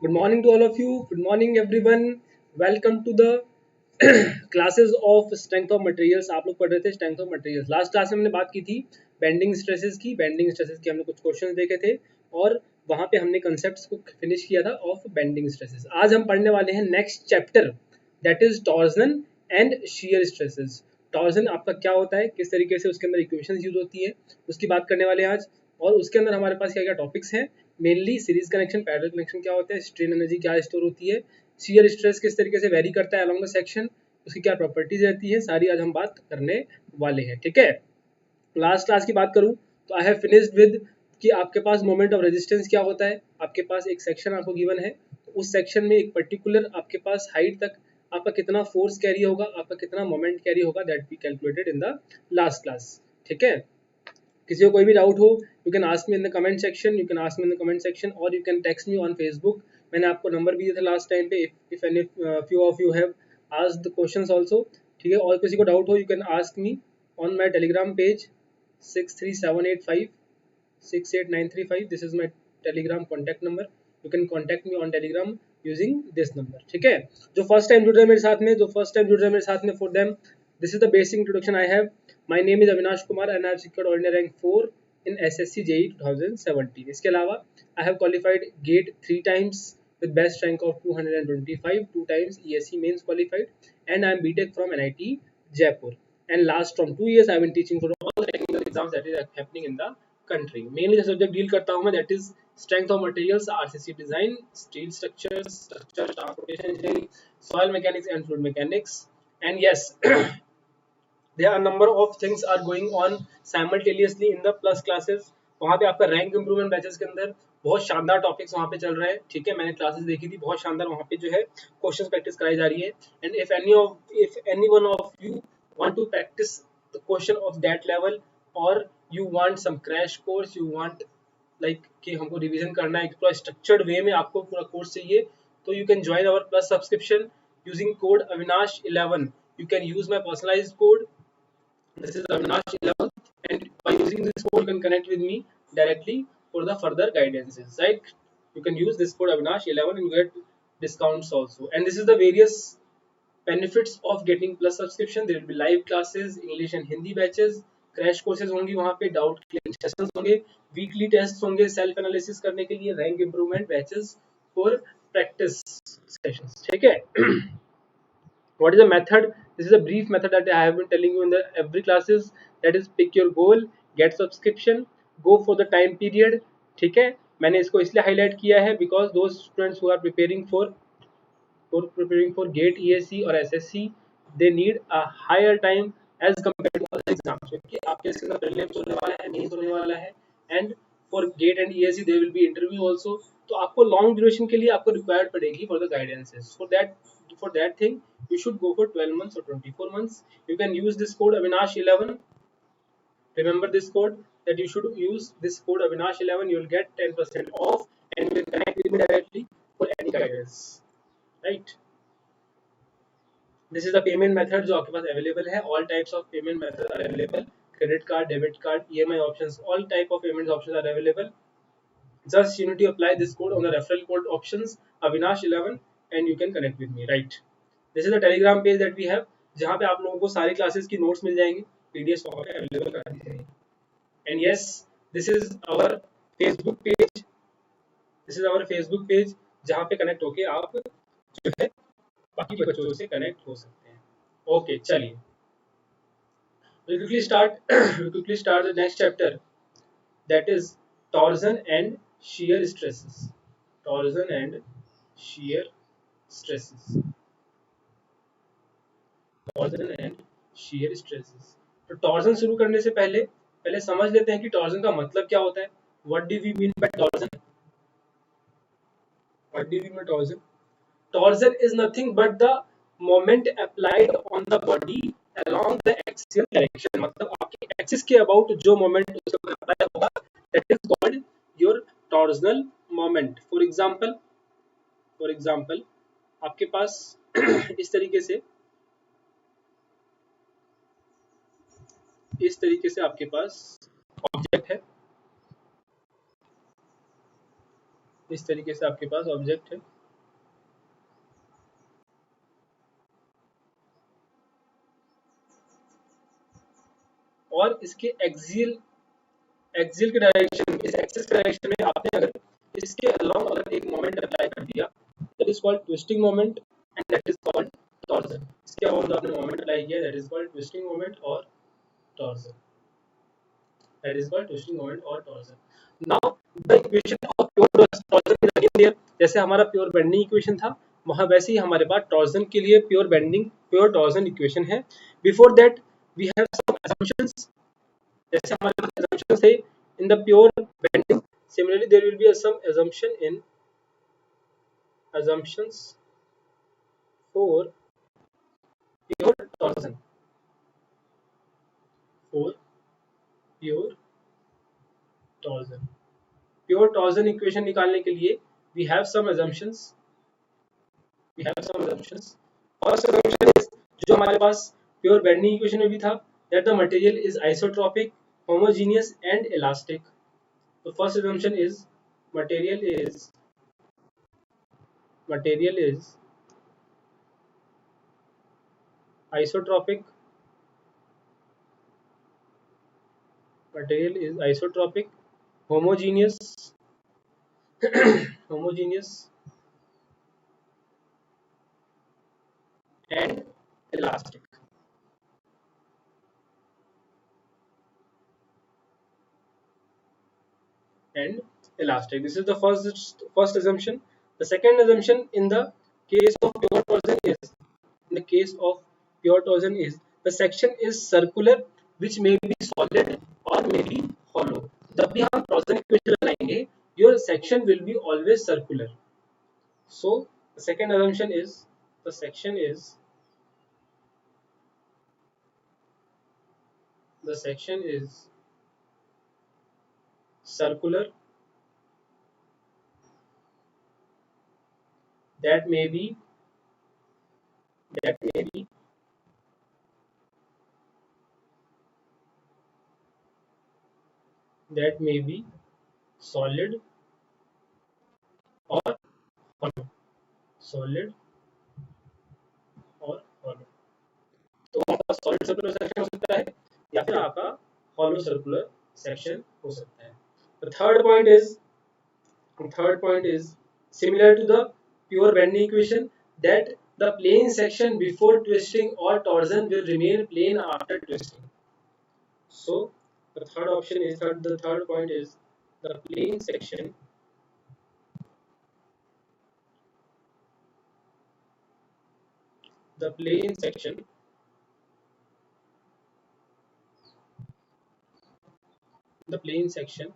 Good morning to all of you. Good morning everyone. Welcome to the classes of strength of materials. आप लोग पढ़ रहे थे strength of materials. Last class में हमने बात की थी बेंडिंग स्ट्रेसेस की. बेंडिंग स्ट्रेसेस की हमने कुछ क्वेश्चंस देखे थे और वहां पे हमने कंसेप्ट्स को फिनिश किया था ऑफ बेंडिंग स्ट्रेसेस. आज हम पढ़ने वाले हैं next chapter, that is torsion and shear stresses. Torsion आपका क्या होता है, किस तरीके से उसके अंदर इक्वेशंस यूज होती है, उसकी बात करने वाले हैं आज. और उसके अंदर हमारे पास क्या क्या टॉपिक्स हैं, mainly series connection, parallel connection क्या होता है, स्ट्रेन एनर्जी क्या स्टोर होती है, शियर स्ट्रेस किस तरीके से वेरी करता है अलोंग द सेक्शन, उसकी क्या प्रॉपर्टीज रहती है, सारी आज हम बात करने वाले हैं. ठीक है. लास्ट क्लास की बात करूं तो आई हैव फिनिश्ड विद कि आपके पास मोमेंट ऑफ रेजिस्टेंस क्या होता है. आपके पास एक सेक्शन आपको गिवन है, तो उस सेक्शन में एक पर्टिकुलर आपके पास हाइट तक आपका कितना फोर्स कैरी होगा, आपका कितना मोमेंट कैरी होगा, that we calculated in the last class. ठीक है. किसी को कोई भी डाउट हो, you can ask me in the comment section, you can ask me in the comment section, और you can text me on Facebook. मैंने आपको नंबर भी दिया था लास्ट टाइम पे, if any few of you have asked the questions also. ठीक है. और किसी को डाउट हो, you can ask me on my Telegram page 63785 this is my telegram contact number. You can contact me on telegram using this number. ठीक है. जो first time जुड़ रहे हैं मेरे साथ में, for them this is the basic introduction I have. My name is Avinash Kumar and I have secured ordinary rank 4 in SSC JEE 2017. इसके अलावा I have qualified GATE 3 times with best rank of 225, 2 times ESE mains qualified, and I am BTech from NIT Jaipur. And last from 2 years I have been teaching for all the technical exams that is happening in the country. Mainly the subject deal करता हूँ मैं, that is strength of materials, RCC design, steel structures, structure transportation engineering, soil mechanics and fluid mechanics. And yes, there are a number of things are going on simultaneously in the plus classes. वहाँ पे आपका rank improvement batches के अंदर बहुत शानदार topics वहाँ पे चल रहे हैं. ठीक है. मैंने क्लासेस देखी थी, बहुत शानदार वहाँ पे जो है क्वेश्चंस प्रैक्टिस कराई जा रही है. And if any one of you want to practice the question of that level, or you want some crash course, you want like कि हमको रिवीजन करना है पूरा स्ट्रक्चर्ड वे में, आपको पूरा कोर्स चाहिए, तो you can join our plus subscription using code Avinash11. You can use my personalized code. This is Avinash11, and by using this code you can connect with me directly for the further guidances, right? You can use this code Avinash11 and get discounts also. And this is the various benefits of getting plus subscription. There will be live classes, English and Hindi batches, crash courses होंगी वहाँ पे, doubt clear sessions होंगे, weekly test होंगे self analysis करने के लिए, rank improvement batches for practice sessions. ठीक है. What is the method? This is a brief method that I have been telling you in the every classes. That is pick your goal, get subscription, go for the time period. ठीक है. मैंने इसको इसलिए highlight किया है because those students who are preparing for GATE, ESE और SSC, they need a higher time as compared to other exams. क्योंकि आपके इसके अंदर prelims होने वाला है, मेंस होने वाला है, and for GATE and ESE there will be interview also. तो आपको long duration के लिए आपको required पड़ेगी for the guidances. For that thing you should go for 12 months or 24 months. You can use this code Avinash11. Remember this code, that you should use this code Avinash11. You will get 10% off and you can connect with me directly for any guidance. Right. This is the payment method जो आपके पास available है. All types of payment methods are available. Credit card, debit card, EMI options, all type of payment options are available. Just you need to apply this code on the referral code options Avinash11 and you can connect with me. Right. This is the Telegram page that we have, जहाँ पे आप लोगों को सारी classes की notes मिल जाएंगे, PDF form में available करा दी जाएंगी. And yes, this is our Facebook page. This is our Facebook page जहाँ पे कनेक्ट होके आप जो है बाकी बच्चों से कनेक्ट हो सकते हैं. ओके, चलिए we'll quickly start the next chapter, that is torsion and shear stresses. Torsion and shear stresses. Torsion and shear stresses. तो टॉर्जन शुरू करने से पहले समझ लेते हैं कि टॉर्जन का मतलब क्या होता है. What do we mean by torsion? What do we mean by torsion? Torsion is nothing but the moment applied on the body along the axial direction. मतलब आपके एक्सिस के अबाउट जो मोमेंट उसके ऊपर अप्लाई होगा, that is called your torsional moment. For example, आपके पास इस तरीके से आपके पास ऑब्जेक्ट है. इस तरीके से आपके पास ऑब्जेक्ट है और इसके एक्सियल एक्सियल के डायरेक्शन में, इस एक्सिस के डायरेक्शन में आपने अगर इसके अलोंग अगर एक मोमेंट अप्लाई कर दिया, that is called twisting moment and that is called torsion. इसके अलावा जो आपने मोमेंट अप्लाई किया, that is called twisting moment और torsion, that is called twisting moment और torsion. Now the equation of pure torsion is again there. जैसे हमारा pure bending equation था, वहां वैसे ही हमारे पास टॉर्जन के लिए pure bending pure torsion equation है। Before that we have some assumptions, जैसे हमारे पास assumptions है in the pure bending, similarly there will be some assumptions for pure torsion, for pure torsion। pure torsion equation निकालने के लिए we have some assumptions, we have some assumptions। first assumption is जो हमारे पास pure bending equation में भी था, that the material is isotropic, homogeneous and elastic। the first assumption is material is material is isotropic, material is isotropic, homogeneous homogeneous and elastic। And elastic, this is the first assumption। the second assumption in the case of pure torsion is, in the case of pure torsion is the section is circular which may be solid or may be hollow। जब भी हम torsion equation लगाएंगे, your section will be always circular। so the second assumption is the section is the section is circular, that may be that may be that may be solid or hollow, solid और hollow। तो आपका solid circular section हो सकता है या फिर आपका hollow circular section हो सकता है। The third point is similar to the pure bending equation, that the plane section before twisting or torsion will remain plane after twisting। So the third option is the third point is the plane section, the plane section the plane section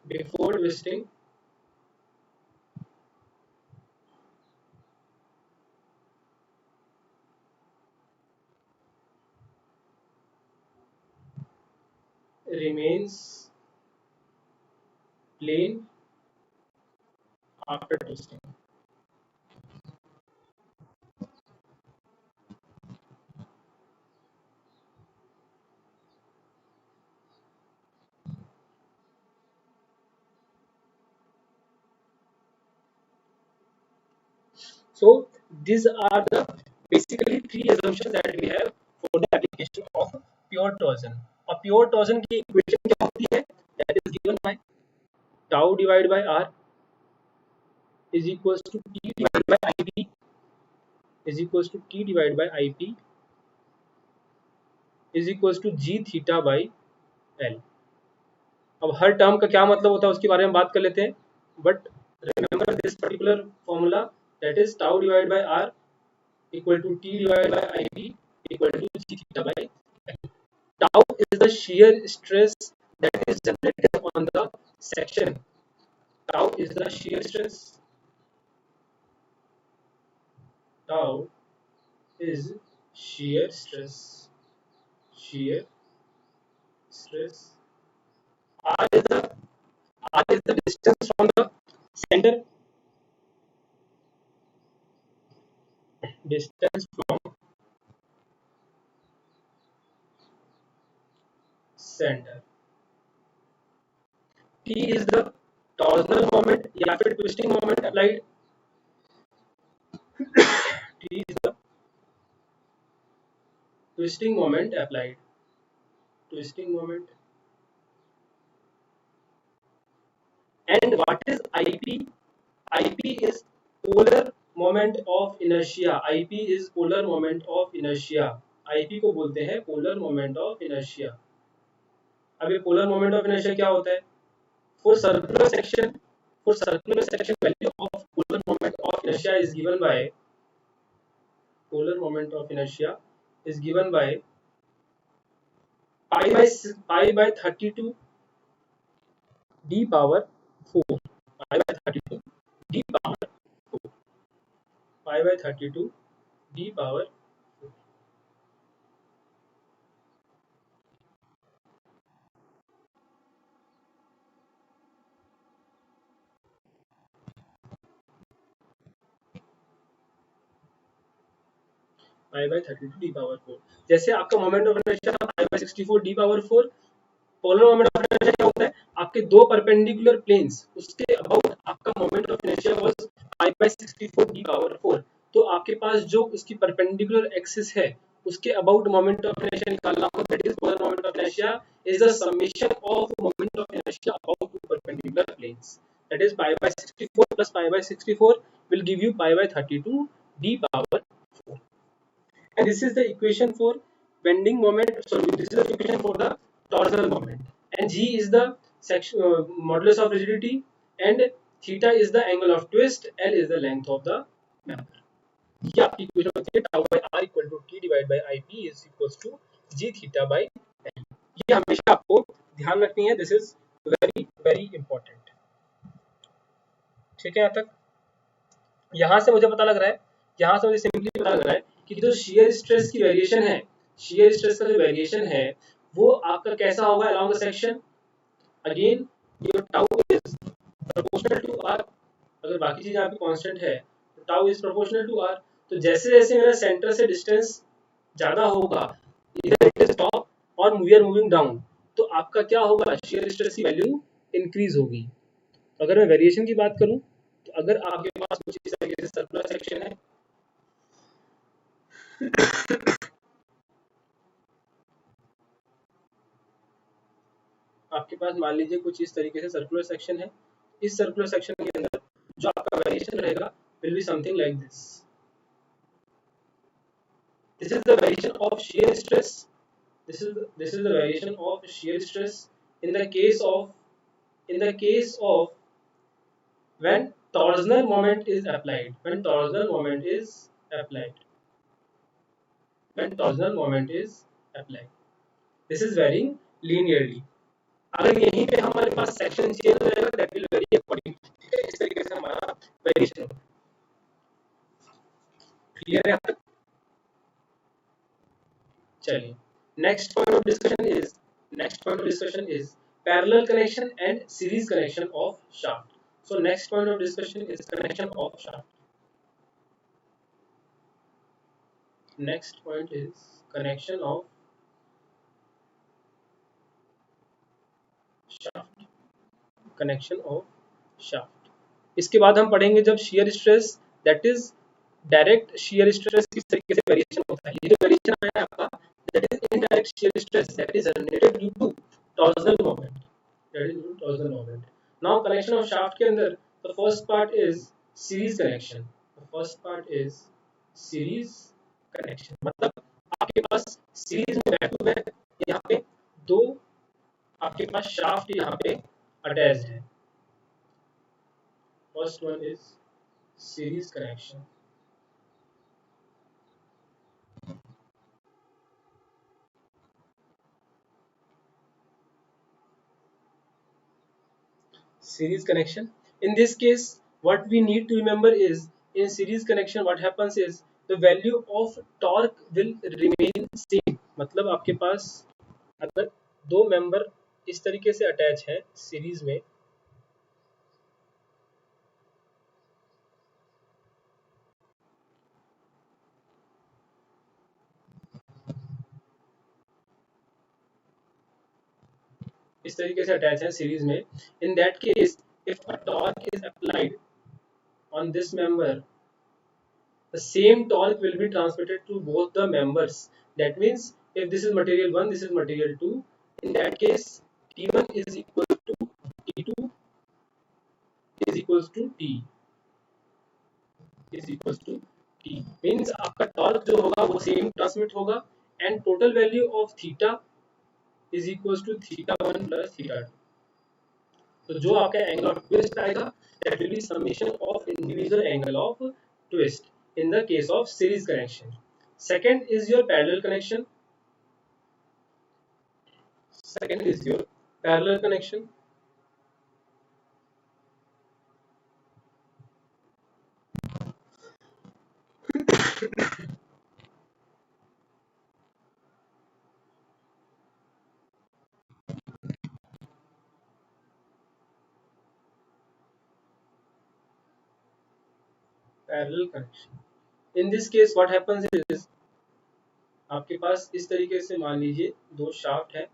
before twisting remains plane after twisting। So these are the basically three assumptions that we have for the application of pure torsion। और pure torsion की equation क्या होती है? That is given by tau divided by r is equals to t divided by ip is equals to t divided by ip is equals to g theta by l। अब हर term का क्या मतलब होता है उसके बारे में बात कर लेते हैं, but remember this particular formula, that is tau divide by R equal to t divided by ip equal to g theta by l। Tau is the shear stress that is generated on the section। Tau is the shear stress, tau is shear stress, shear stress। r is the r is the distance from the center, distance from centre. T is the torsional moment या फिर twisting moment applied. T is the twisting moment applied, twisting moment. And what is IP? IP is polar moment of inertia. IP is polar moment of inertia. IP को बोलते हैं polar moment of inertia. अब ये polar moment of inertia क्या होता है? For circular section value of polar moment of inertia is given by polar moment of inertia is given by pi by 32 d power 4. Pi by 32 d power 4. Pi by 32 d power 4. Pi by 32 D power 4। जैसे आपका moment of inertia था पाई by 64 D power 4। Polar moment of inertia क्या होता है? आपके दो perpendicular planes उसके about आपका moment of inertia was pi by 64 D power 4। तो आपके पास जो उसकी परपेंडिकुलर एक्सिस है उसके अबाउट मोमेंट ऑफ इनर्शिया निकालना हो, that is polar moment of inertia is the summation of moment of inertia about two perpendicular planes. That is pi by 64 plus pi by 64 will give you pi by 32 D power 4। And this is the equation for bending moment. Sorry, this is the equation for the torsional moment. And G is the section modulus of rigidity, and theta is the angle of twist, L is the length of the member. ये आपकी equation होती है tau by r equal to t divided by ip is equals to g theta by l। ये हमेशा आपको ध्यान रखनी है। This is very very important. ठीक है, यहाँ तक? यहाँ से मुझे पता लग रहा है, यहाँ से मुझे सिंपली पता लग रहा है कि जो शियर स्ट्रेस की वेरिएशन है, शियर स्ट्रेस का जो वेरिएशन है वो आपका कैसा होगा along the section. Again your tau is proportional to R. अगर बाकी चीज आपकी कांस्टेंट है तो tau is proportional to R. तो जैसे जैसे मेरा सेंटर से डिस्टेंस ज्यादा होगा, इधर इट इज टॉप और वी आर मूविंग डाउन, तो आपका क्या होगा, शियर स्ट्रेस की वैल्यू इंक्रीज होगी। अगर मैं वेरिएशन की बात करूं तो अगर आपके पास कुछ इस तरीके से सर्कुलर सेक्शन है, आपके पास मान लीजिए कुछ इस तरीके से सर्कुलर सेक्शन है, इस सर्कुलर सेक्शन के अंदर जो आपका वेरिएशन रहेगा will be something like this. This is the variation of shear stress. This is the variation of shear stress in the case of when torsional moment is applied, when torsional moment is applied, when torsional moment is applied, this is varying linearly। अगर यहीं पे हमारे पास section change हो जाएगा that will very according. ठीक है, इस तरीके से हमारा वेरिएशन होगा। क्लियर है? चलिए, next point of discussion is parallel connection and series connection of shaft. So next point of discussion is connection of shaft. Next point is connection of shaft. Connection of shaft. इसके बाद हम पढ़ेंगे जब shear stress, that is direct shear stress किस तरीके से variation होता है। ये जो वेरिएशन आया है आपका, that is indirect shear stress, that is generated due to torsional moment. That is due to torsional moment. Now connection of shaft के अंदर the first part is series connection. The first part is series connection। मतलब आपके पास series में back to back यहाँ पे दो आपके पास shaft यहाँ पे अटैच्ड है। First one is series connection. Series connection, in this case what we need to remember is in series connection what happens is the value of torque will remain same। मतलब आपके पास अगर दो member इस तरीके से attach है series में, इस तरीके से अटैच है सीरीज में, इन that case if a torque is applied on this member, the same torque will be transmitted to both the members. That means if this is material 1, this is material 2, in that case T1 is equal to T2 is equals to T is equals to T means आपका torque जो होगा वो same transmit होगा and total value of theta is equals to theta 1 plus theta 2. तो जो आपका angle of twist आएगा that will be summation of individual angle of twist in the case of series connection. Second is your parallel connection. Second is your parallel connection. Parallel connection. In this case what happens is आपके पास इस तरीके से मान लीजिए दो shaft है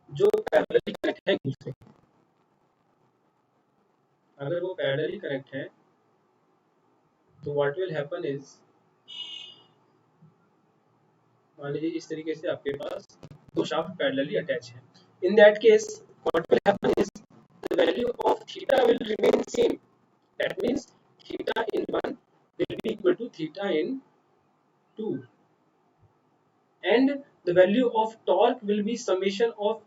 जो parallelly connect है एक दूसरे. अगर वो पैरेलली कनेक्ट है तो व्हाट विल हैपन इज मान लीजिए इस तरीके से आपके पास दो शाफ्ट पैरेलली अटैच है. In that case what will happen is the value of theta will remain same. That means theta in 1 will be equal to theta in 2 and the value of torque will be summation of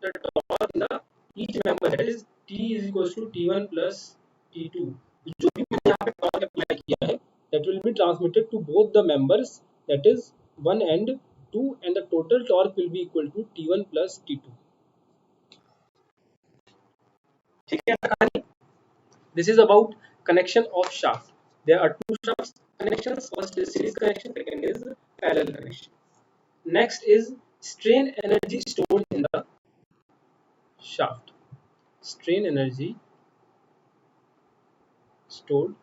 the torque in the each member, that is T is equals to T1 plus T2. जो भी मैंने यहाँ पे torque apply किया है that will be transmitted to both the members, that is 1 and 2, and the total torque will be equal to T1 plus T2. ठीक है कहानी. This is about connection of shaft. There are two shaft connections. First is series connection, second is parallel connection. Next is strain energy stored in the shaft. Strain energy stored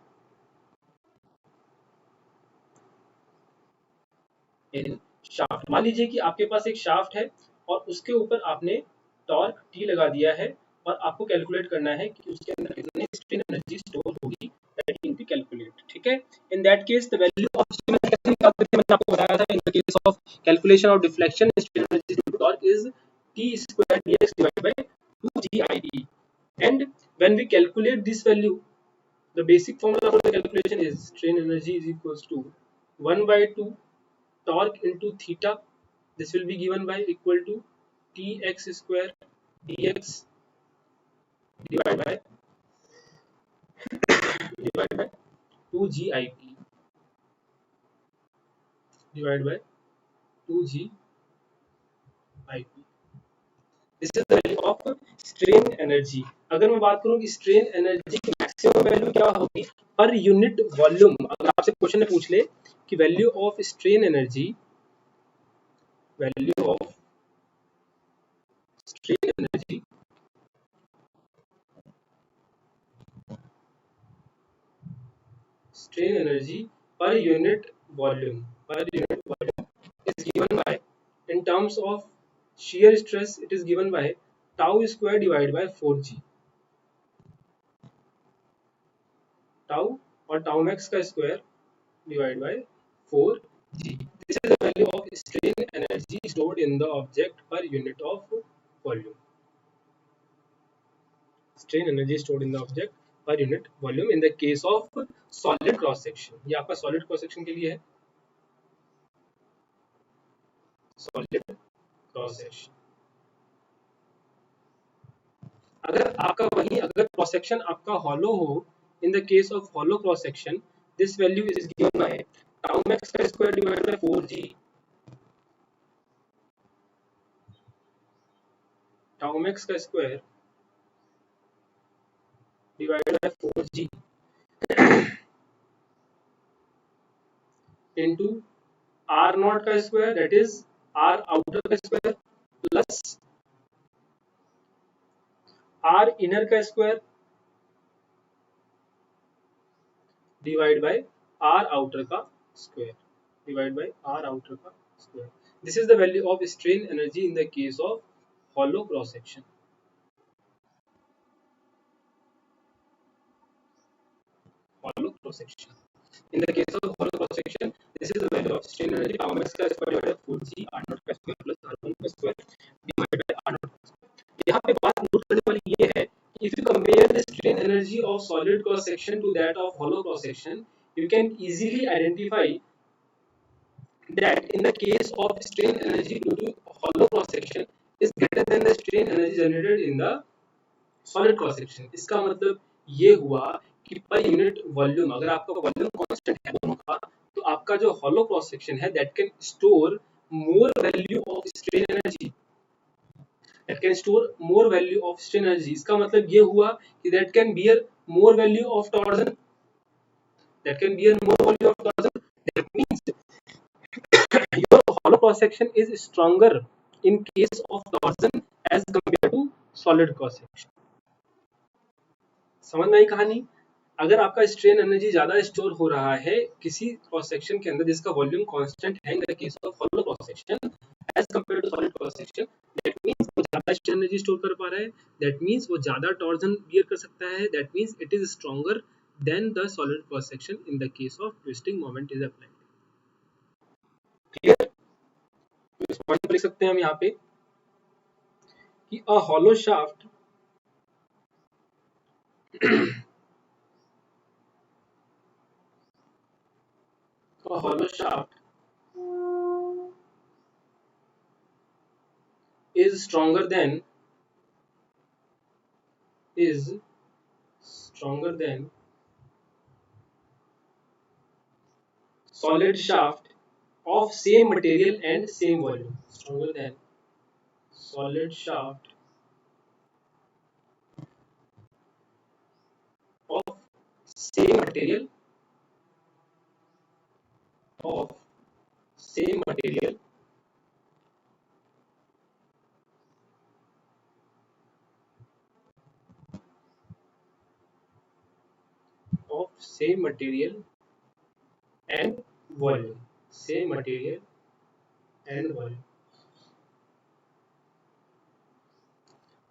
in shaft. मान लीजिए कि आपके पास एक shaft है और उसके ऊपर आपने टॉर्क T लगा दिया है और आपको कैलकुलेट करना है कि उसके अंदर कितनी स्ट्रेन एनर्जी स्टोर होगी. That can be calculate. ठीक है. In that case the value of strain energy कैसे निकालते हैं मैंने आपको बताया था. In the case of calculation of deflection strain energy due to torque is T square dx divided by 2GIE. And when we calculate this value, the basic formula for the calculation is strain energy is equals to 1 by 2 torque into theta. This will be given by equal to Tx square dx divided by 2GIP divided by 2GIP. This is the value of strain energy. अगर मैं बात करूं कि strain energy की maximum value क्या होगी per unit volume. अगर आपसे क्वेश्चन में पूछ ले कि value of strain energy strain energy per unit volume is given by, in terms of shear stress, it is given by tau square divided by 4g. Tau or tau max का square divided by 4g. This is the value of strain energy stored in the object per unit of volume. Strain energy stored in the object per unit volume in the case of solid cross section. ये आपका solid cross section के लिए है. Solid cross section. अगर आपका वही अगर cross section आपका हॉलो हो, in the case of hollow cross section this value is given by tau max का square divided by 4g. Tau max का square divided by 4g into r naught का square, that is r outer का square plus r inner का square divide by r outer का square divided by r outer square. This is the value of strain energy in the case of hollow cross section. cross section. In the case of hollow cross section, this is the value of strain energy tau max का square divided 4g r naught का square plus r1 का square divided bye r naught का square. यहाँ पे बात note करने वाली ये है कि if you compare the strain energy of solid cross section to that of hollow cross section, you can easily identify that in the case of strain energy due to hollow cross section is greater than the strain energy generated in the solid cross section। इसका मतलब ये हुआ कि per unit volume, अगर आपका volume constant है दोनों का, तो आपका जो hollow cross section है that can store more value of strain energy, that can store more value of strain energy। इसका मतलब ये हुआ कि that can bear more value of torsion, that can bear more value of torsion, that means your hollow cross section is stronger in case of torsion as compared to solid cross section। समझ में आई कहानी? अगर आपका strain energy ज्यादा store हो रहा है किसी क्रॉस सेक्शन के अंदर जिसका वॉल्यूम कांस्टेंट है, in the case of hollow cross section as compare to solid cross section, that means वो ज्यादा स्ट्रेन एनर्जी स्टोर कर पा रहा है, दैट मींस वो ज्यादा टॉर्जन बियर कर सकता है, that means it is stronger than the solid cross section in the case of twisting moment is applied. Clear? इस पॉइंट पर लिख सकते हैं हम यहाँ पे कि a hollow shaft a hollow shaft is stronger than solid shaft of same material and same volume, stronger than solid shaft of same material of same material of same material and volume, same material and volume।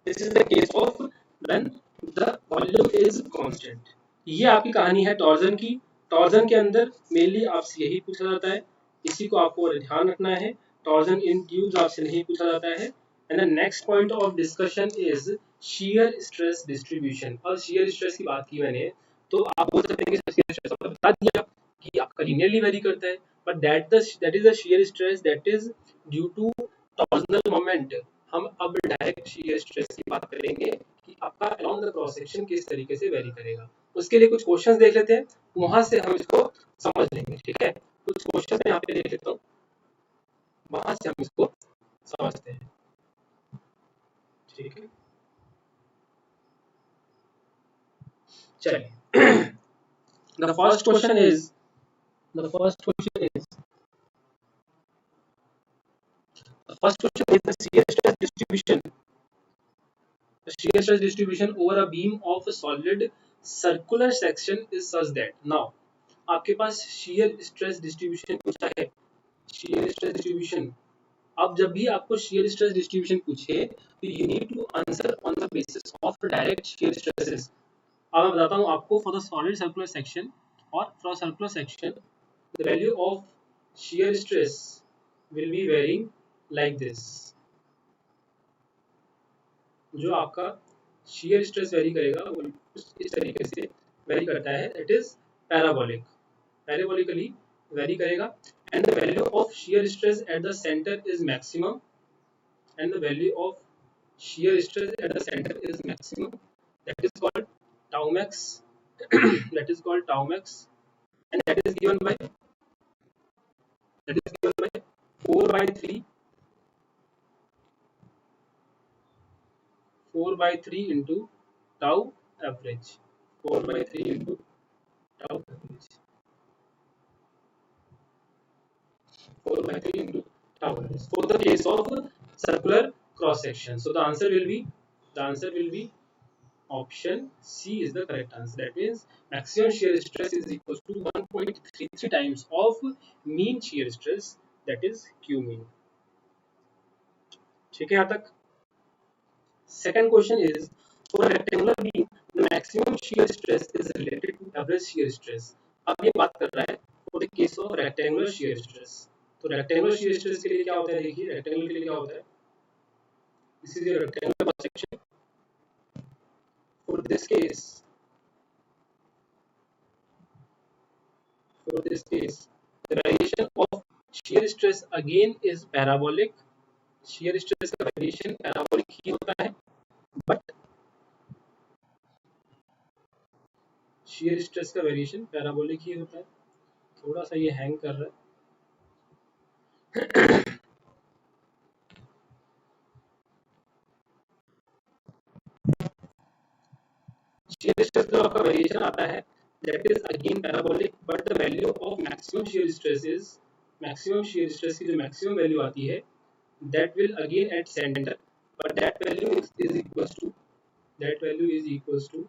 This is the case of when the volume is constant। ये आपकी कहानी है torsion की। Torsion के अंदर mainly आपसे यही पूछा जाता है, इसी को आपको ध्यान रखना है। टॉर्जन इन ट्यूब्स आपसे नहीं पूछा जाता है। And the next point of discussion is shear stress distribution. और शियर स्ट्रेस की बात की मैंने, तो आप बोल सकते हैं कि शियर स्ट्रेस आपको बता दिया कि आपका लीनियरली वेरी करता है, but that is the shear stress that is due to torsional moment. हम अब डायरेक्ट शियर स्ट्रेस की बात करेंगे कि आपका अलोंग द क्रॉस सेक्शन किस तरीके से वेरी करेगा। उसके लिए कुछ क्वेश्चंस देख लेते हैं, वहां से हम इसको समझ लेंगे। ठीक है, कुछ क्वेश्चंस मैं यहाँ पे देख लेता हूँ, वहां से हम इसको समझते हैं। ठीक है, चलिए। The first question is the first question is the shear stress distribution. The shear stress distribution over a beam of a solid circular section is such that, now आपके पास shear stress distribution पूछा है, shear stress distribution। अब जब भी आपको shear stress distribution पूछे तो you need to answer on the basis of direct shear stresses। अब मैं बताता हूँ आपको, for the solid circular section or for circular section the value of shear stress will be varying like this। जो आपका shear stress very करेगा वो इस तरीके से वेरी करता है, it is parabolic, parabolically vary करेगा। And the value of shear stress at the center is maximum, and the value of shear stress at the center is maximum, that is called tau max that is called tau max, and that is given by 4 by 3 into tau average, 4 by 3 into tau average, 4 by 3 into tau average for the case of circular cross section। So the answer will be option C is the correct answer। That means maximum shear stress is equals to 1.33 times of mean shear stress, that is Q mean। ठीक है यहाँ तक? Second question is, for a rectangular beam the maximum shear stress is related to average shear stress। अब ये बात कर रहा है for the case of rectangular shear stress. तो रेक्टेंगुलर शियर स्ट्रेस के लिए क्या होता है, देखिए रेक्टेंगुलर के लिए क्या होता है, this is your rectangular cross section. For this case, the variation of shear stress again is parabolic। shear stress का variation parabolic ही होता है, but shear stress का variation parabolic ही होता है। थोड़ा सा ये हैंग कर रहा है। shear stress जो आपका variation आता है that is again parabolic, but the value of maximum shear stress is, maximum shear stress की जो maximum value आती है that will again at center, but that value is equals to, that value is equals to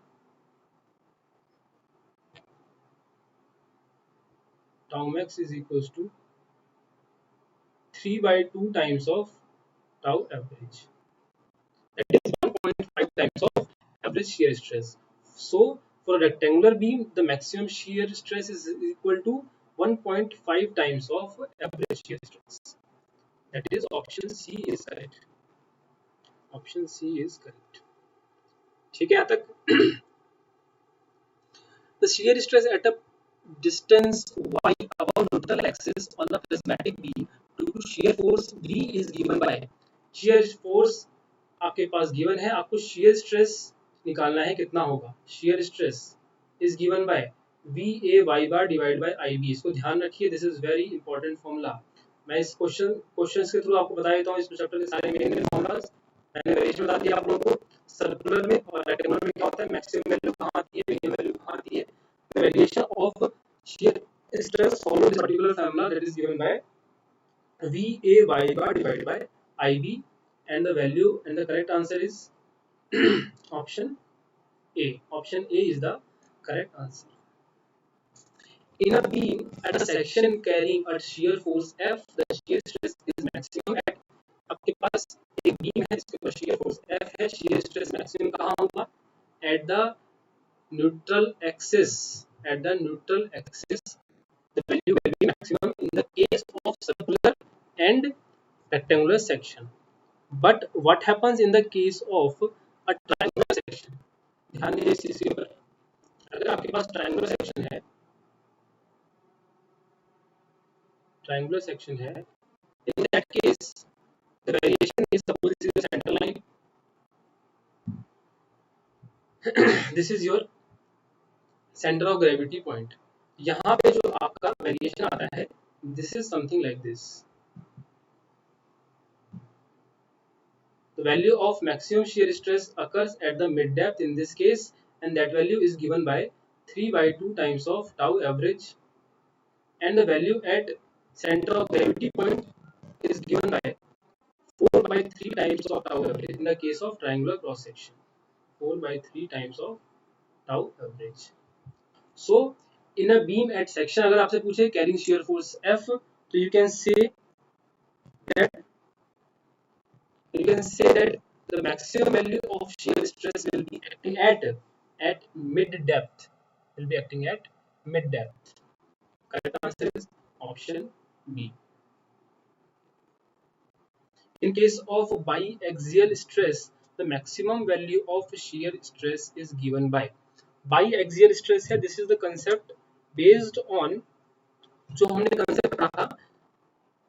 tau max is equals to 3 by 2 times of tau average, that is 1.5 times of average shear stress. So for a rectangular beam, the maximum shear stress is equal to 1.5 times of average shear stress. That is option C is correct. Option C is correct. ठीक है यहाँ तक? The shear stress at a distance y above neutral axis on the prismatic beam due to shear force V is given by, shear force आपके पास given है, आपको shear stress निकालना है कितना होगा, shear stress is given by VA y bar divided by IB। इसको ध्यान रखिए, this is very important formula। मैं इस क्वेश्चंस के थ्रू आपको बता देता हूँ इस चैप्टर के सारे मेन फॉर्मूलाज। मैंने वेरिएशन बता दिया आप लोगों को। सर्कुलर में और रेक्टेंगुलर में क्या होता है, मैक्सिमम वैल्यू कहाँ आती है, मिनिमम वैल्यू कहाँ आती है। Variation of shear stress follow this particular formula that is given by VA y bar divided by IB, and the value and the correct answer is option A. Option A is the correct answer. In a beam at a section carrying a shear force F, the shear stress is maximum at, आपके पास एक beam है जिसके ऊपर shear force F है, shear stress maximum कहाँ होगा, at the neutral axis, at the neutral axis the value will be maximum in the case of circular and rectangular section, but what happens in the case of a triangular section, ध्यान दीजिए इस चीज के ऊपर। अगर आपके पास triangular section है, in that case the variation is, suppose this is the center line, this is your center of gravity point, यहाँ पे जो आपका वेरिएशन आता है this is something like this, the value of maximum shear stress occurs at the mid depth in this case, and that value is given by 3 by 2 times of tau average, and the value at center of gravity point is given by 4 by 3 times of tau average in the case of triangular cross section, 4 by 3 times of tau average. So in a beam at section अगर आपसे पूछे carrying shear force F, तो you can say that the maximum value of shear stress will be acting at mid depth, will be acting at mid depth. Correct answer is option B. In case of biaxial stress, the maximum value of shear stress is given by, biaxial stress है, this is the concept based on जो हमने concept पढ़ा था,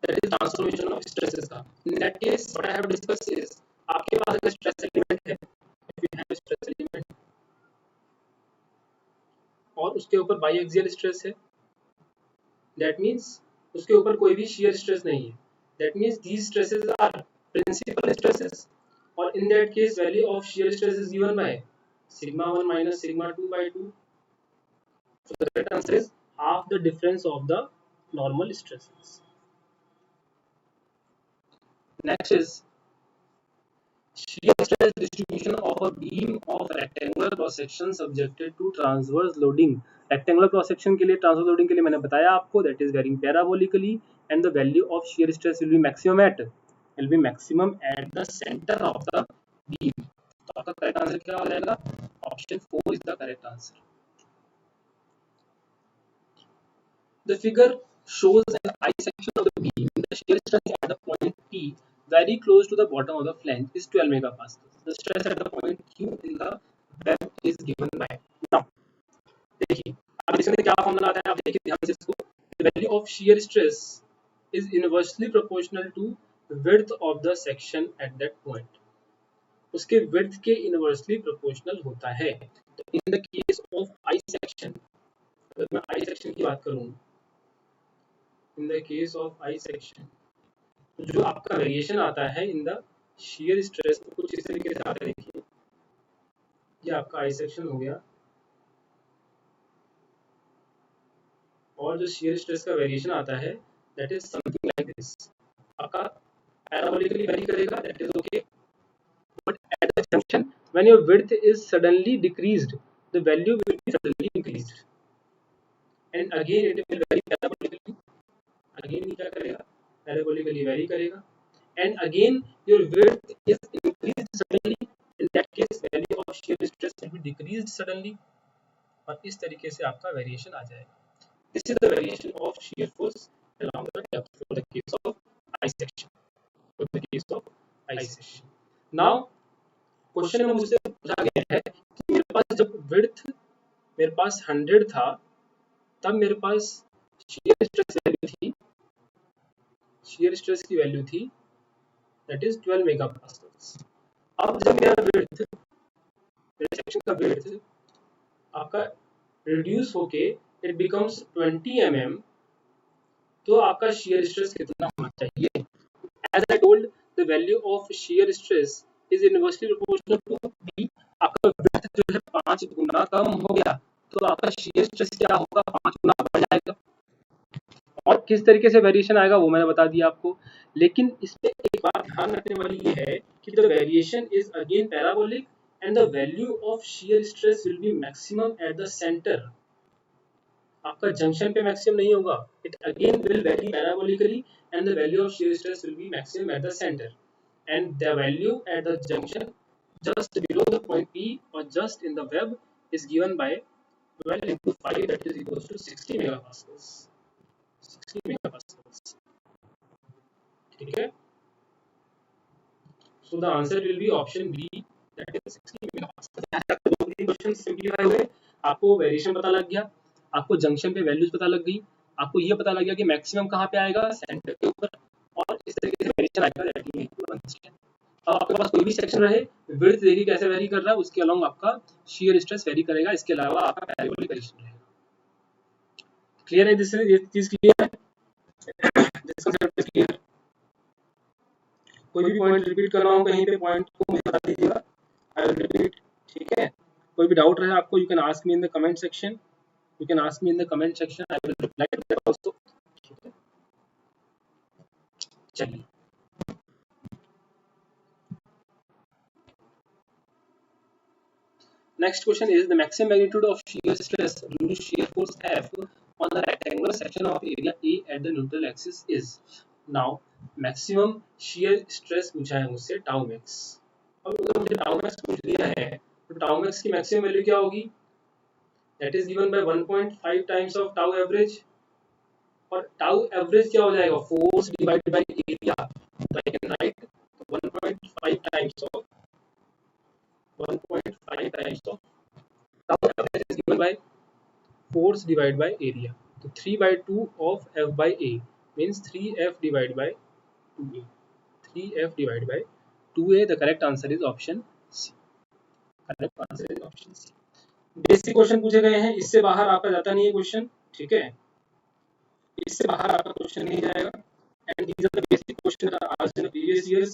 that is transformation of stresses का। In that case what I have discussed is, आपके पास अगर stress element है, if you have stress element और उसके ऊपर biaxial stress है, that means उसके ऊपर कोई भी shear stress नहीं है, that means these stresses are principal stresses, or in that case value of shear stress is given by sigma 1 minus sigma 2 by 2. So the correct answer is half the difference of the normal stresses. Next is shear stress distribution of a beam of rectangular cross section subjected to transverse loading. Rectangular cross section के लिए transverse loading के लिए मैंने बताया आपको, that is varying parabolically, and the value of shear stress will be maximum at the center of the beam. तो आपका correct answer क्या हो जाएगा, option 4 is the correct answer. The figure shows an I section of the beam. The shear stress at the point P, very close to the bottom of the flange, is 12 megapascals. The stress at the point Q in the web is given by. Now देखिए, अब इसमें क्या formula आता है, आप देखिए ध्यान से इसको. The value of shear stress is inversely proportional to width of the section at that point. उसके width के inversely proportional होता है. तो in the case of I section, अगर मैं I section की बात करूँ, in the case of I section, जो आपका वेरिएशन आता है इन द shear stress, तो कुछ इस तरीके से आता है. देखिए, ये आपका I section हो गया, और जो shear stress का वेरिएशन आता है that is something like this. आपका parabolically vary करेगा, that is okay. But at the junction, when your width is suddenly decreased, the value will be suddenly increased. And again it will vary parabolically. Again ये क्या करेगा? Parabolically vary करेगा. And again your width is increased suddenly. In that case, value of shear stress will be decreased suddenly. और इस तरीके से आपका variation आ जाएगा. This is the variation of shear force along the depth for the case of I section. For the case of I section. Now, question में मुझसे पूछा गया है कि मेरे पास जब विड्थ मेरे पास 100 था, तब मेरे पास shear stress वैल्यू थी, shear stress की वैल्यू थी that is 12 megapascals. अब जब मेरा विड्थ, मेरे सेक्शन का विड्थ आपका रिड्यूस होके it becomes 20 mm, तो आपका shear stress कितना होना चाहिए? As I told, the value of shear stress is inversely proportional to B. आपका width जो है 5 गुना कम हो गया, तो आपका shear stress क्या होगा? 5 गुना बढ़ जाएगा. और किस तरीके से वेरिएशन आएगा वो मैंने बता दिया आपको. लेकिन इसमें एक बात ध्यान रखने वाली ये है कि the variation is again parabolic and the value of shear stress will be maximum at the center. आपका जंक्शन पे मैक्सिमम नहीं होगा. It again will vary parabolically and the value of shear stress will be maximum at the center. And the value at the junction just below the point P or just in the web is given by 12 into 5, that is equals to 60 megapascals. 60 megapascals. ठीक है. So the answer will be option B, that is 60 megapascals. दो तीन question simplify हुए, आपको variation पता लग गया, आपको जंक्शन पे वैल्यूज पता लग गई, आपको ये पता लग गया कि मैक्सिमम कहाँ पे आएगा, सेंटर के ऊपर, और इस तरीके से वेरिएशन आएगा. That means to understand. अब आपके पास कोई भी सेक्शन रहे, विड्थ देखिए कैसे वेरी कर रहा है, उसके अलोंग आपका shear stress वेरी करेगा. इसके अलावा आपका पैराबोलिक वेरिएशन रहेगा. क्लियर है? दिस ये चीज क्लियर है? This concept is clear. कोई भी पॉइंट रिपीट कर रहा हूँ कहीं पे, पॉइंट को मुझे बता दीजिएगा, आई विल रिपीट. ठीक है. कोई भी डाउट रहे आपको, you can ask me in the comment section. You can ask me in the comment section. I will reply to that also. चलिए. Next question is the maximum magnitude of shear stress due to shear force F on the rectangular section of area A at the neutral axis is. Now maximum shear stress पूछा है मुझसे tau max. अब अगर मुझे tau max पूछ दिया है, तो tau max की maximum value क्या होगी? That is given by 1.5 times of tau average. और tau average क्या हो जाएगा? Force divided by area. So I can write 1.5 times of 1.5 times of tau average is given by force divided by area. So 3 by 2 of F by A means 3F divided by 2A. 3F divided by 2A. The correct answer is option C. Correct answer is option C. Basic question पूछे गए हैं, इससे बाहर आपका जाता नहीं है question. ठीक है, इससे बाहर आपका क्वेश्चन नहीं जाएगा. And these are the basic question asked in previous years,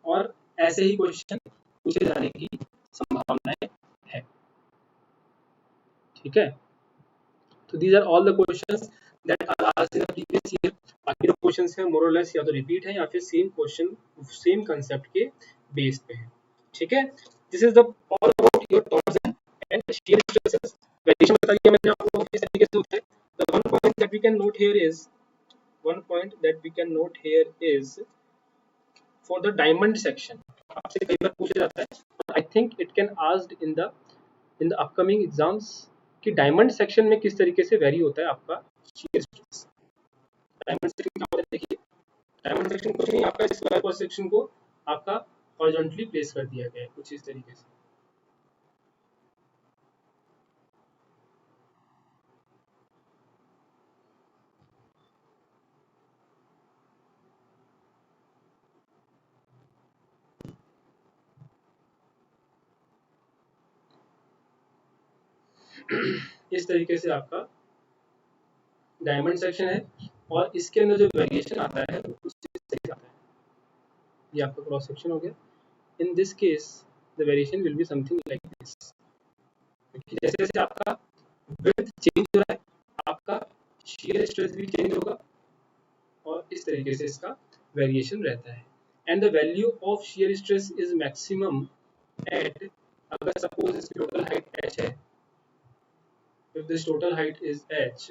और ऐसे ही क्वेश्चन पूछे जाने की संभावनाएं है. ठीक है. तो these are all the questions that are asked in previous year. बाकी जो क्वेश्चंस हैं मोर और लेस या तो रिपीट है या फिर सेम क्वेश्चन सेम कांसेप्ट के बेस पे है. ठीक है. This is the all about your torques and shear stresses. Variation बता दिया मैंने आपको किस तरीके से होता है. The one point that we can note here is for the diamond section. आपसे कई बार पूछा जाता है. I think it can asked in the upcoming exams कि डायमंड सेक्शन में किस तरीके से वेरी होता है आपका shear stress। डायमंड सेक्शन क्या होता है देखिए, डायमंड सेक्शन कुछ नहीं, आपका स्क्वायर क्रॉस सेक्शन को आपका हॉरिजॉन्टली प्लेस कर दिया गया है कुछ इस तरीके से। इस तरीके से आपका डायमंड सेक्शन है, और इसके अंदर जो वेरिएशन आता है वो कुछ इस तरीके से आता है। ये आपका क्रॉस सेक्शन हो गया। In this case the variation will be something like this. जैसे जैसे आपका विड्थ चेंज हो रहा है, आपका शियर स्ट्रेस भी चेंज होगा, और इस तरीके से इसका वेरिएशन रहता है। And the value of shear stress is maximum at, अगर सपोज इसकी टोटल हाइट h है, if this total height is h,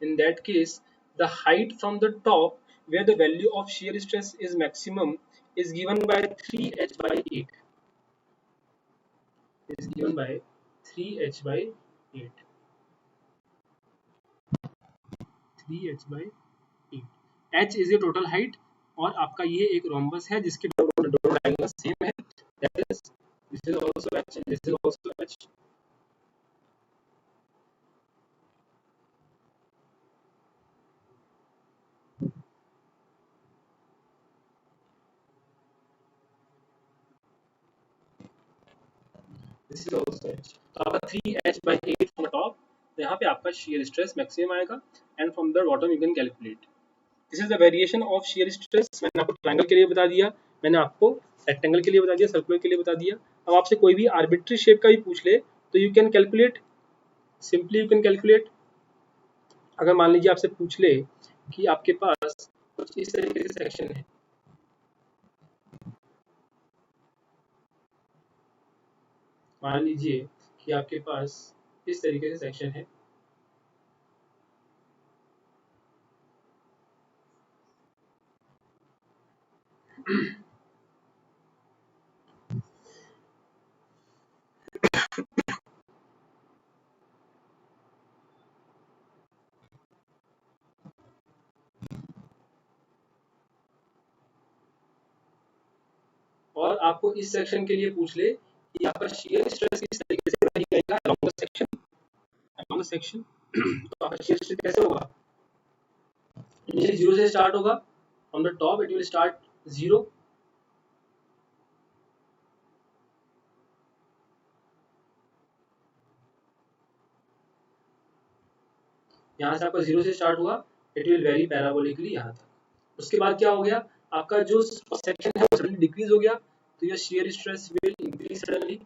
in that case the height from the top where the value of shear stress is maximum is given by 3h by 8, is given by 3h by 8, 3h by 8। h is a total height, और आपका ये एक rhombus है जिसके दोनों diagonal same है, that is this is also h and this is also h। This is also h। तो आपका 3h by 8 from the top, तो यहाँ पे आपका shear stress maximum आएगा, and from the bottom you can calculate। This is the variation of shear stress। मैंने आपको triangle के लिए बता दिया, मैंने आपको रेक्टेंगल के लिए बता दिया, सर्कुलर के लिए बता दिया। अब आपसे कोई भी आर्बिट्री शेप का भी पूछ ले तो you can calculate, simply you can calculate. अगर मान लीजिए आपसे पूछ ले कि आपके पास कुछ इस तरीके से सेक्शन है, मान लीजिए कि आपके पास इस तरीके से सेक्शन है, और आपको इस सेक्शन के लिए पूछ ले कि आपका शियर स्ट्रेस किस तरीके से वैरी करेगा along the section, along the section. तो आपका शियर स्ट्रेस कैसे होगा, इनिशियली 0 से स्टार्ट होगा, from the top it will start 0, यहाँ से आपका 0 से स्टार्ट हुआ, इट विल वेरी पैराबोलिकली यहाँ तक। उसके बाद क्या हो गया, आपका जो सेक्शन है वो सडनली डिक्रीज हो गया, तो your shear stress will increase suddenly,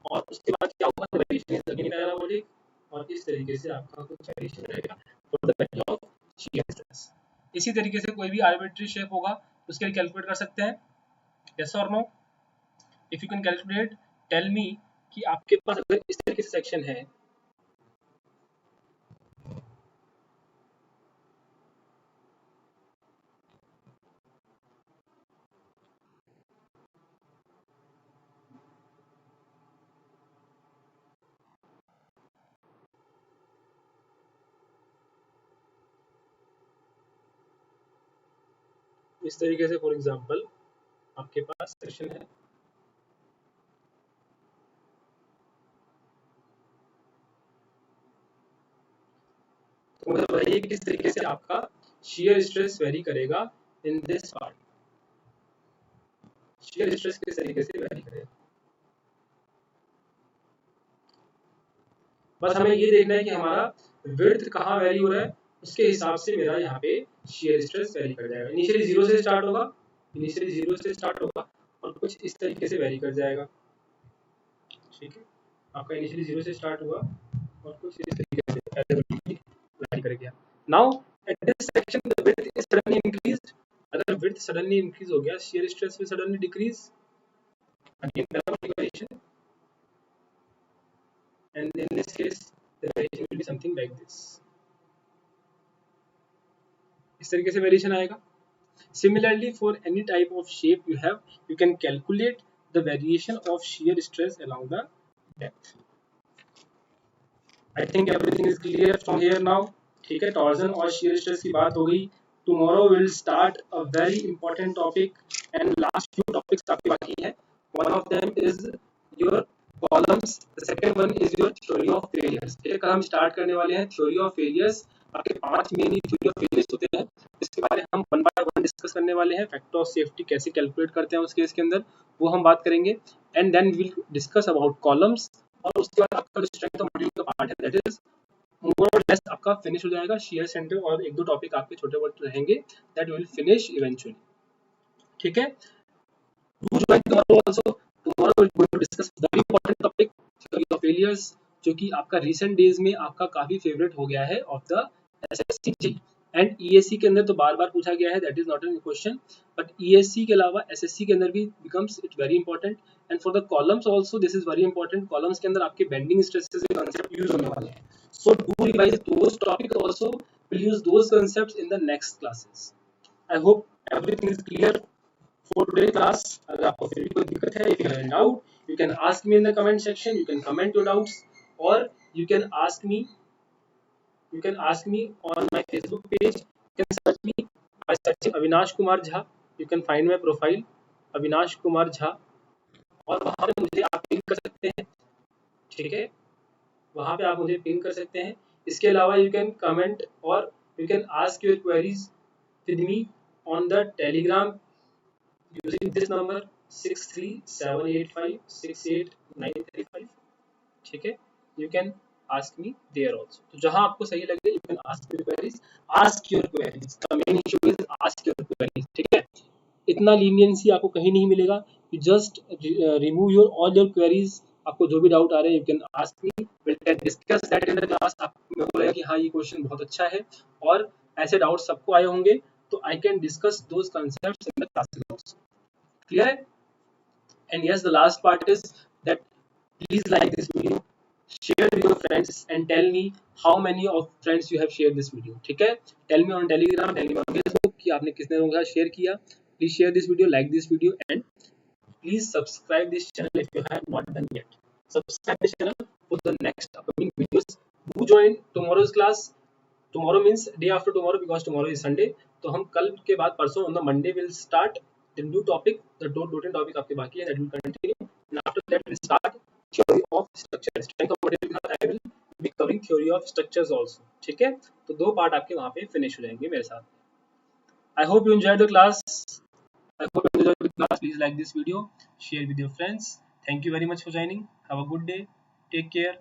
और उसके बाद क्या होगा, वेरिएशन इज अगेन पैराबोलिक, और इस तरीके से आपका कुछ वेरिएशन रहेगा for the value of shear stress. इसी तरीके से कोई भी आर्बिट्री शेप होगा उसके लिए कैलकुलेट कर सकते हैं, यस और no. If you can calculate, tell me कि आपके पास अगर इस तरीके से सेक्शन है, इस तरीके से फॉर एग्जांपल आपके पास सेक्शन है, तो मतलब बताइए कि किस तरीके से आपका शियर स्ट्रेस वेरी करेगा in this part, shear stress किस तरीके से वेरी करेगा। बस हमें ये देखना है कि हमारा विड्थ कहाँ वेरी हो रहा है, उसके हिसाब से मेरा यहाँ पे शियर स्ट्रेस वेरी कर जाएगा। इनिशियली 0 से स्टार्ट होगा, इनिशियली 0 से स्टार्ट होगा और कुछ इस तरीके से वेरी कर जाएगा, ठीक है। आपका इनिशियली 0 से स्टार्ट हुआ और कुछ इस तरीके से वेरी कर गया। Now at this section the width is suddenly increased, अगर विड्थ सडनली इंक्रीज हो गया, shear stress will suddenly decrease, again parabolic variation, and in this case the variation will be something like this, इस तरीके से variation आएगा। Similarly for any type of shape you have, you can calculate the variation of shear stress along the depth. I think everything is clear from here now. ठीक है, torsion और shear stress की बात हो गई. Tomorrow we'll start a very important topic and last few topics आपके बाकी हैं. One of them is your columns. The second one is your theory of failures. ठीक है, कल हम स्टार्ट करने वाले हैं theory of failures. आपके 5 मेन theory of failures होते हैं. इसके बारे में हम वन बाय वन डिस्कस करने वाले हैं. फैक्टर ऑफ सेफ्टी कैसे कैलकुलेट करते हैं उस केस के अंदर, वो हम बात करेंगे. And then will discuss about columns. और उसके बाद आपका जो स्ट्रेंथ ऑफ मटेरियल का पार्ट है दैट इज मोर और लेस आपका फिनिश हो जाएगा. शेयर सेंटर और एक दो टॉपिक आपके छोटे मोटे रहेंगे दैट विल फिनिश इवेंचुअली. ठीक है, tomorrow we're going to discuss very important topic theory of failures, जो कि आपका recent days में आपका काफी फेवरेट हो गया है of the SSC and ESC के अंदर तो बार बार पूछा गया है. That is not an question, but ESC के अलावा SSC के अंदर भी becomes it very important. And for the columns also this is very important. Columns के अंदर आपके बेंडिंग स्ट्रेसेस के कांसेप्ट यूज होने वाले हैं. So do revise those topics also. Will use those concepts in the next classes. I hope everything is clear for today's class. अगर आपको फिर भी कोई दिक्कत है, if you have any doubt, you can ask me in the comment section. You can comment your doubts, or you can ask me on my Facebook page. You can search me by searching Avinash Kumar Jha. You can find my profile Avinash Kumar Jha, और वहाँ पे मुझे आप ping कर सकते हैं. ठीक है, वहाँ पे आप मुझे पिंग कर सकते हैं. इसके अलावा you can comment or you can ask your queries with me on the Telegram using this number 637856895. ठीक है, you can ask me there also. तो जहां आपको सही लगे you can ask your queries. Ask your queries. The main issue is ask your queries. ठीक है, इतना लीनियंसी आपको कहीं नहीं मिलेगा. You just remove your all your queries. आपको जो भी डाउट आ रहे हैं you can ask me. We can discuss that in the class. आपको लगेगा कि हाँ ये क्वेश्चन बहुत अच्छा है और ऐसे डाउट सबको आए होंगे, तो I can discuss those concepts in the classes also. Clear? And yes, the last part is that please like this video, share with your friends, and tell me how many of friends you have shared this video. ठीक है, tell me on Telegram, tell me on Facebook कि आपने किसने लोगों के साथ share किया. Please share this video, like this video, and please subscribe this channel if you have not done yet. Subscribe this channel for the next upcoming videos. Do join tomorrow's class. Tomorrow means day after tomorrow because tomorrow is Sunday. तो हम कल के बाद परसों on the Monday will start the new topic. The total topic आपके बाकी है that will continue. And after that we'll start theory of structure. Strength of material के साथ I will be covering theory of structures also. ठीक है, तो दो part आपके वहाँ पे फिनिश हो जाएंगे मेरे साथ. I hope you enjoyed the class. I hope you enjoyed the class. Please like this video, share with your friends. Thank you very much for joining. Have a good day. Take care.